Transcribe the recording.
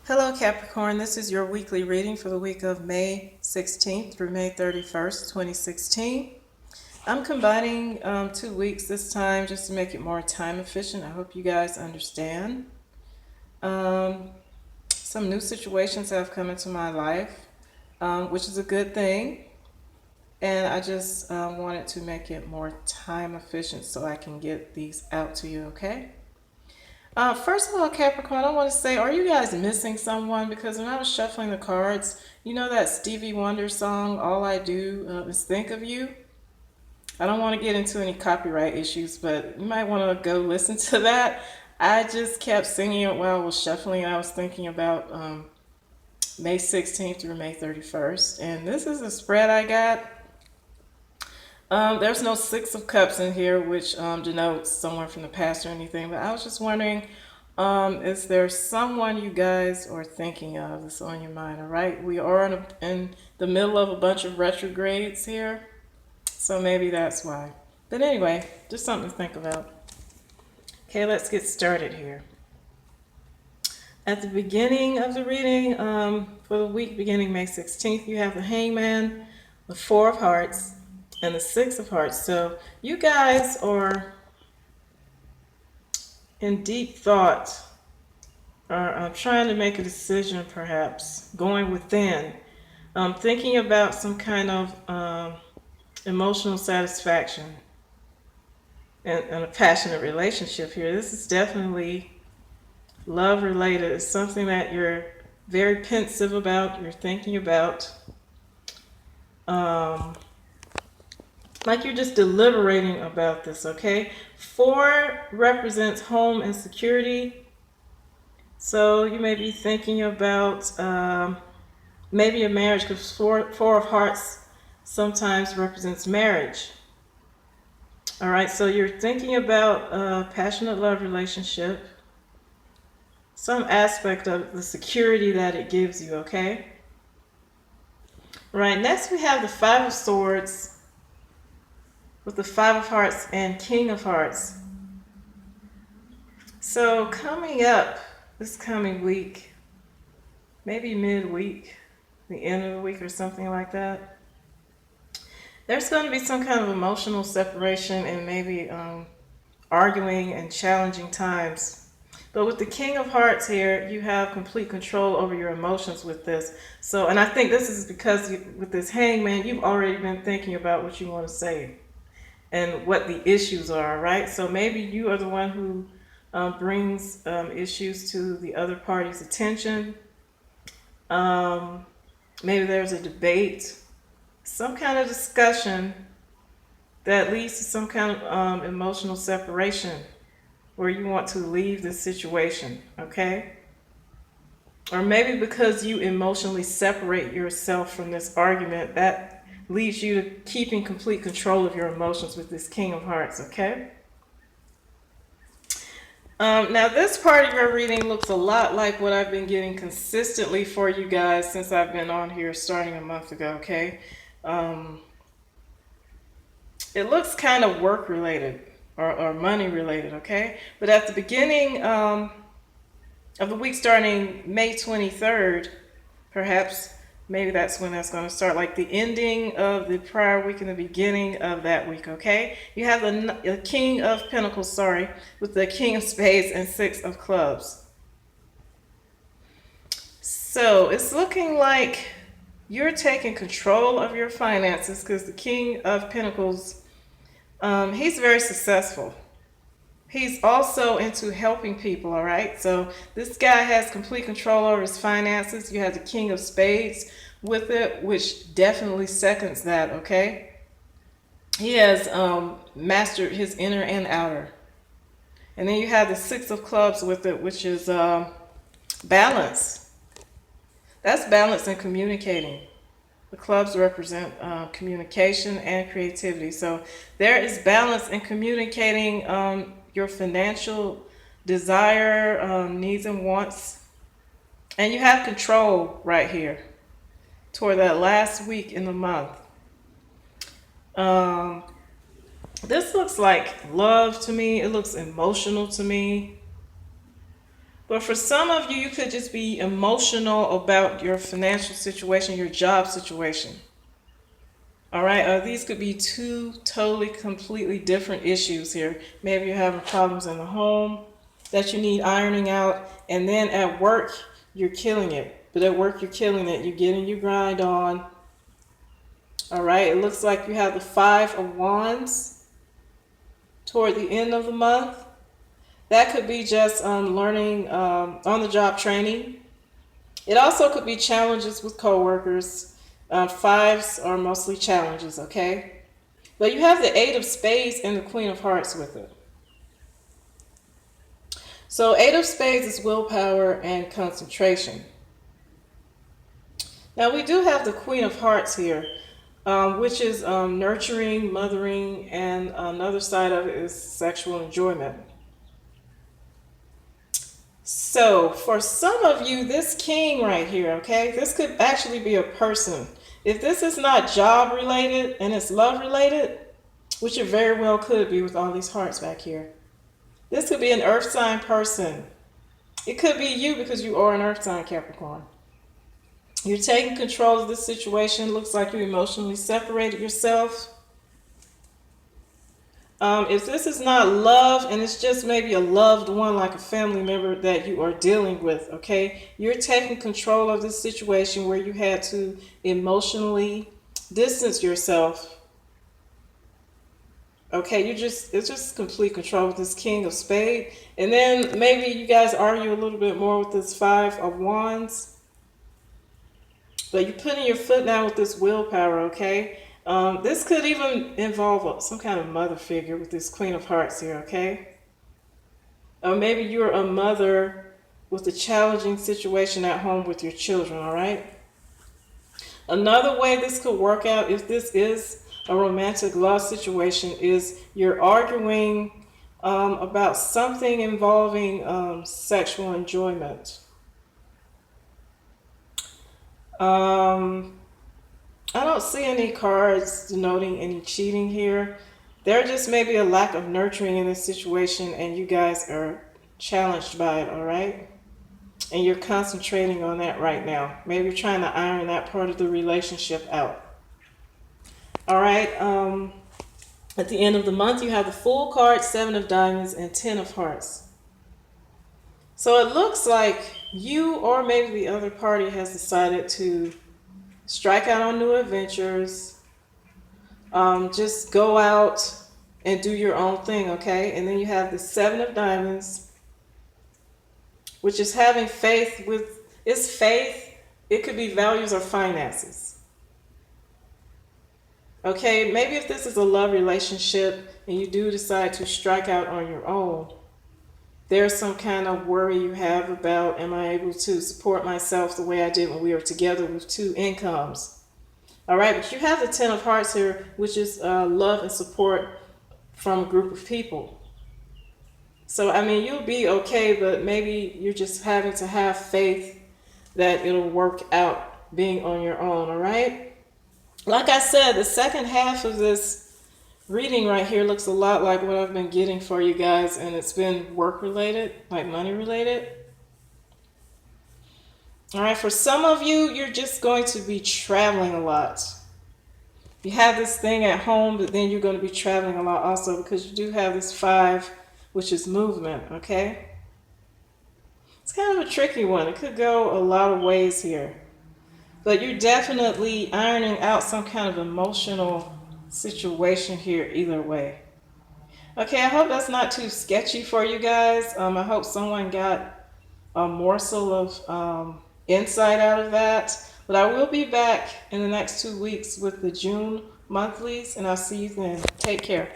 Hello Capricorn, this is your weekly reading for the week of May 16th through May 31st, 2016. I'm combining 2 weeks this time just to make it more time efficient. I hope you guys understand. Um, some new situations have come into my life, which is a good thing. And I just wanted to make it more time efficient so I can get these out to you, okay? First of all, Capricorn, I want to say, are you guys missing someone? Because when I was shuffling the cards, you know that Stevie Wonder song, All I Do is Think of You? I don't want to get into any copyright issues, but you might want to go listen to that. I just kept singing it while I was shuffling. I was thinking about May 16th through May 31st. And this is a spread I got. There's no Six of Cups in here, which denotes someone from the past or anything. But I was just wondering, is there someone you guys are thinking of that's on your mind? All right, we are in the middle of a bunch of retrogrades here, so maybe that's why. But anyway, just something to think about. Okay, let's get started here. At the beginning of the reading, for the week beginning May 16th, you have the Hangman, the Four of Hearts, and the Six of Hearts. So you guys are in deep thought, or trying to make a decision, perhaps going within, thinking about some kind of emotional satisfaction and a passionate relationship here. This is definitely love related. It's something that you're very pensive about, you're thinking about. Like you're just deliberating about this, okay? Four represents home and security. So you may be thinking about maybe a marriage, because four of hearts sometimes represents marriage. All right, so you're thinking about a passionate love relationship, some aspect of the security that it gives you, okay? All right, next we have the Five of Swords with the Five of Hearts and King of Hearts. So coming up this coming week, maybe midweek, the end of the week or something like that, there's going to be some kind of emotional separation and maybe arguing and challenging times. But with the King of Hearts here, you have complete control over your emotions with this. So, and I think this is because with this Hangman, you've already been thinking about what you want to say and what the issues are, right? So maybe you are the one who brings issues to the other party's attention. Maybe there's a debate, some kind of discussion that leads to some kind of emotional separation where you want to leave this situation, okay? Or maybe because you emotionally separate yourself from this argument, that leads you to keeping complete control of your emotions with this King of Hearts, okay? Now this part of your reading looks a lot like what I've been getting consistently for you guys since I've been on here starting a month ago, okay? It looks kind of work related or money related, okay? But at the beginning of the week starting May 23rd, perhaps, maybe that's when that's going to start, like the ending of the prior week and the beginning of that week, okay? You have the King of Pentacles, with the King of Spades and Six of Clubs. So it's looking like you're taking control of your finances because the King of Pentacles, he's very successful. He's also into helping people, all right? So this guy has complete control over his finances. You have the King of Spades with it, which definitely seconds that, okay? He has mastered his inner and outer. And then you have the Six of Clubs with it, which is balance. That's balance in communicating. The clubs represent communication and creativity. So there is balance in communicating your financial desire, needs and wants. And you have control right here toward that last week in the month. This looks like love to me. It looks emotional to me. But for some of you, you could just be emotional about your financial situation, your job situation. All right, these could be two totally, completely different issues here. Maybe you're having problems in the home that you need ironing out, and then at work, you're killing it. But at work, you're killing it. You're getting your grind on. All right, it looks like you have the Five of Wands toward the end of the month. That could be just learning on-the-job training. It also could be challenges with coworkers. Fives are mostly challenges, okay? But you have the Eight of Spades and the Queen of Hearts with it. So Eight of Spades is willpower and concentration. Now we do have the Queen of Hearts here, which is nurturing, mothering, and another side of it is sexual enjoyment. So for some of you, this king right here, okay, this could actually be a person. If this is not job related and it's love related, which it very well could be with all these hearts back here, this could be an earth sign person. It could be you because you are an earth sign, Capricorn. You're taking control of this situation. Looks like you emotionally separated yourself. If this is not love and it's just maybe a loved one, like a family member that you are dealing with, okay, you're taking control of this situation where you had to emotionally distance yourself. Okay, it's just complete control with this King of Spades. And then maybe you guys argue a little bit more with this Five of Wands. But you're putting your foot down with this willpower, okay? This could even involve some kind of mother figure with this Queen of Hearts here, okay? Or maybe you're a mother with a challenging situation at home with your children, all right? Another way this could work out, if this is a romantic love situation, is you're arguing about something involving sexual enjoyment. I don't see any cards denoting any cheating here. There just may be a lack of nurturing in this situation and you guys are challenged by it, all right? And you're concentrating on that right now. Maybe you're trying to iron that part of the relationship out. All right, at the end of the month, you have the Fool card, Seven of Diamonds, and Ten of Hearts. So it looks like you or maybe the other party has decided to strike out on new adventures, just go out and do your own thing, okay? And then you have the Seven of Diamonds, which is having faith with, it's faith, it could be values or finances. Okay, maybe if this is a love relationship and you do decide to strike out on your own, there's some kind of worry you have about, am I able to support myself the way I did when we were together with two incomes? All right, but you have the Ten of Hearts here, which is love and support from a group of people. So, I mean, you'll be okay, but maybe you're just having to have faith that it'll work out being on your own, all right? Like I said, the second half of this reading right here looks a lot like what I've been getting for you guys, and it's been work related, like money related. All right, for some of you, you're just going to be traveling a lot. You have this thing at home, but then you're going to be traveling a lot also because you do have this Five, which is movement, okay? It's kind of a tricky one. It could go a lot of ways here. But you're definitely ironing out some kind of emotional situation here either way. Okay, I hope that's not too sketchy for you guys. I hope someone got a morsel of insight out of that. But I will be back in the next 2 weeks with the June monthlies, and I'll see you then. Take care.